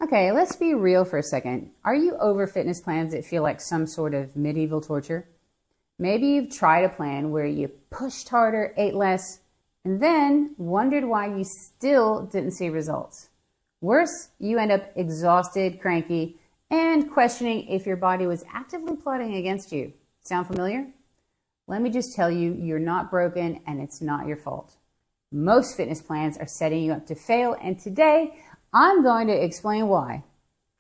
Okay, let's be real for a second. Are you over fitness plans that feel like some sort of medieval torture? Maybe you've tried a plan where you pushed harder, ate less, and then wondered why you still didn't see results. Worse, you end up exhausted, cranky, and questioning if your body was actively plotting against you. Sound familiar? Let me just tell you, you're not broken and it's not your fault. Most fitness plans are setting you up to fail, and today I'm going to explain why.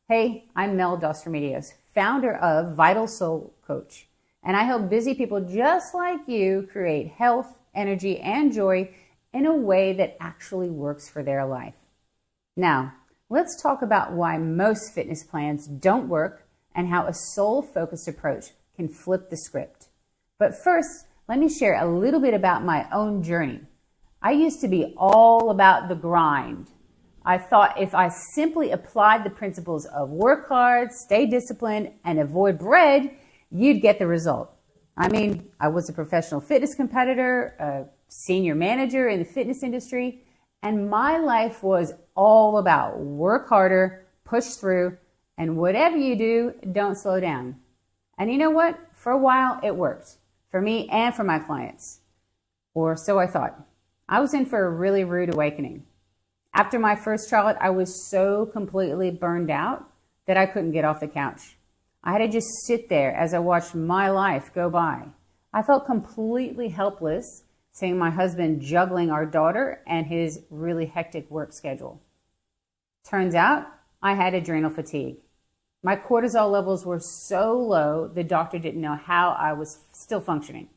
Hey, I'm Mel Dostromedios, founder of Vital Soul Coach, and I help busy people just like you create health, energy, and joy in a way that actually works for their life. Now, let's talk about why most fitness plans don't work and how a soul-focused approach can flip the script. But first, let me share a little bit about my own journey. I used to be all about the grind. I thought if I simply applied the principles of work hard, stay disciplined, and avoid bread, you'd get the result. I mean, I was a professional fitness competitor, a senior manager in the fitness industry, and my life was all about work harder, push through, and whatever you do, don't slow down. And you know what? For a while, it worked. For me and for my clients. Or so I thought. I was in for a really rude awakening. After my first trial, I was so completely burned out that I couldn't get off the couch. I had to just sit there as I watched my life go by. I felt completely helpless seeing my husband juggling our daughter and his really hectic work schedule. Turns out I had adrenal fatigue. My cortisol levels were so low, the doctor didn't know how I was still functioning.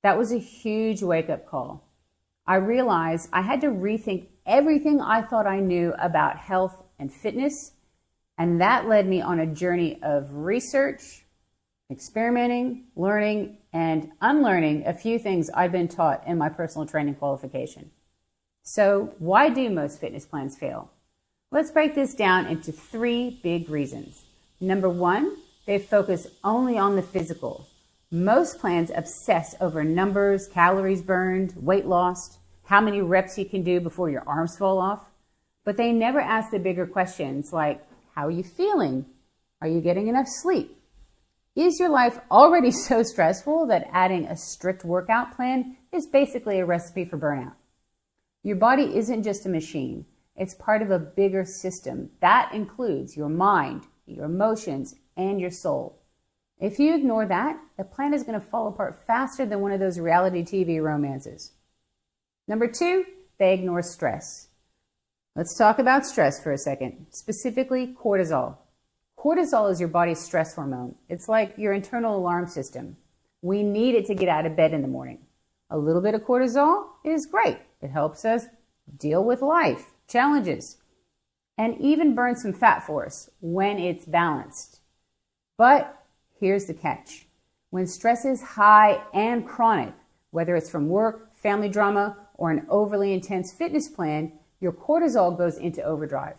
That was a huge wake-up call. I realized I had to rethink everything I thought I knew about health and fitness, and that led me on a journey of research, experimenting, learning, and unlearning a few things I'd been taught in my personal training qualification. So why do most fitness plans fail? Let's break this down into 3 big reasons. Number 1, they focus only on the physical. Most plans obsess over numbers, calories burned, weight lost, how many reps you can do before your arms fall off. But they never ask the bigger questions like, how are you feeling? Are you getting enough sleep? Is your life already so stressful that adding a strict workout plan is basically a recipe for burnout? Your body isn't just a machine. It's part of a bigger system. That includes your mind, your emotions, and your soul. If you ignore that, the plan is going to fall apart faster than one of those reality TV romances. Number 2, they ignore stress. Let's talk about stress for a second, specifically cortisol. Cortisol is your body's stress hormone. It's like your internal alarm system. We need it to get out of bed in the morning. A little bit of cortisol is great. It helps us deal with life, challenges, and even burn some fat for us when it's balanced. But here's the catch. When stress is high and chronic, whether it's from work, family drama, or an overly intense fitness plan, your cortisol goes into overdrive.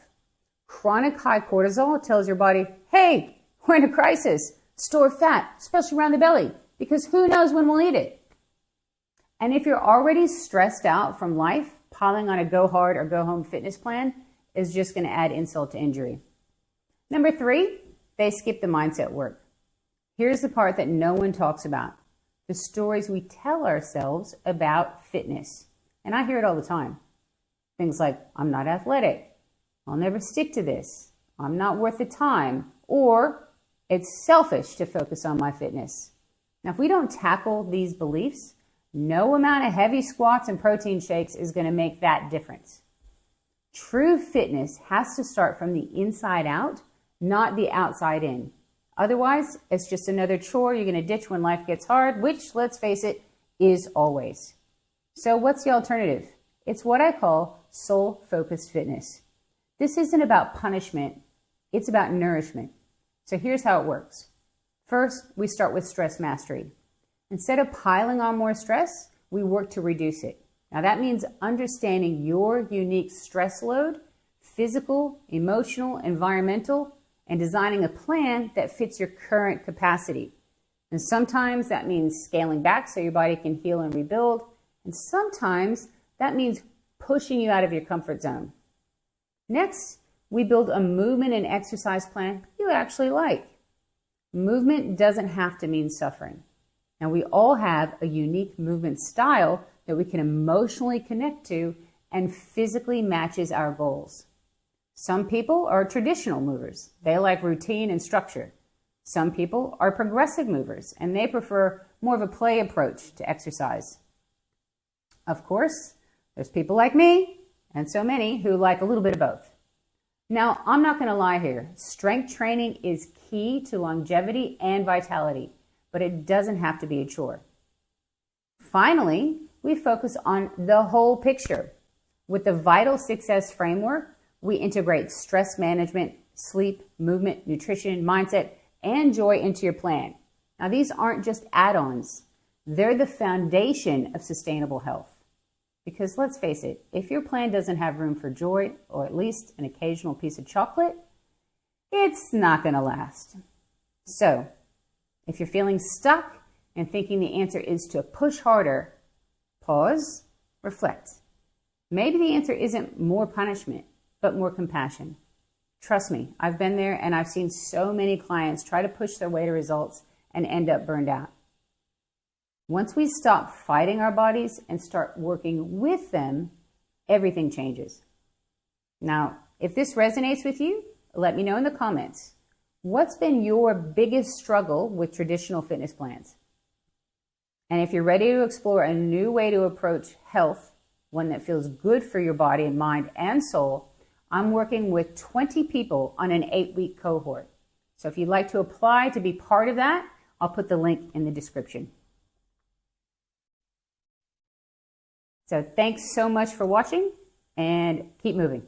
Chronic high cortisol tells your body, hey, we're in a crisis. Store fat, especially around the belly, because who knows when we'll need it. And if you're already stressed out from life, piling on a go hard or go home fitness plan is just going to add insult to injury. Number 3, they skip the mindset work. Here's the part that no one talks about. The stories we tell ourselves about fitness. And I hear it all the time. Things like, I'm not athletic. I'll never stick to this. I'm not worth the time. Or, it's selfish to focus on my fitness. Now, if we don't tackle these beliefs, no amount of heavy squats and protein shakes is going to make that difference. True fitness has to start from the inside out, not the outside in. Otherwise, it's just another chore you're going to ditch when life gets hard, which, let's face it, is always. So what's the alternative? It's what I call soul-focused fitness. This isn't about punishment. It's about nourishment. So here's how it works. First, we start with stress mastery. Instead of piling on more stress, we work to reduce it. Now that means understanding your unique stress load, physical, emotional, environmental, and designing a plan that fits your current capacity. And sometimes that means scaling back so your body can heal and rebuild. And sometimes that means pushing you out of your comfort zone. Next, we build a movement and exercise plan you actually like. Movement doesn't have to mean suffering. Now, we all have a unique movement style that we can emotionally connect to and physically matches our goals. Some people are traditional movers. They like routine and structure. Some people are progressive movers, and they prefer more of a play approach to exercise. Of course, there's people like me, and so many, who like a little bit of both. Now, I'm not going to lie here. Strength training is key to longevity and vitality, but it doesn't have to be a chore. Finally, we focus on the whole picture. With the Vital Success framework, we integrate stress management, sleep, movement, nutrition, mindset, and joy into your plan. Now, these aren't just add-ons. They're the foundation of sustainable health. Because let's face it, if your plan doesn't have room for joy, or at least an occasional piece of chocolate, it's not going to last. So, if you're feeling stuck and thinking the answer is to push harder, pause, reflect. Maybe the answer isn't more punishment, but more compassion. Trust me, I've been there, and I've seen so many clients try to push their way to results and end up burned out. Once we stop fighting our bodies and start working with them, everything changes. Now, if this resonates with you, let me know in the comments. What's been your biggest struggle with traditional fitness plans? And if you're ready to explore a new way to approach health, one that feels good for your body and mind and soul, I'm working with 20 people on an 8-week cohort. So if you'd like to apply to be part of that, I'll put the link in the description. So thanks so much for watching, and keep moving.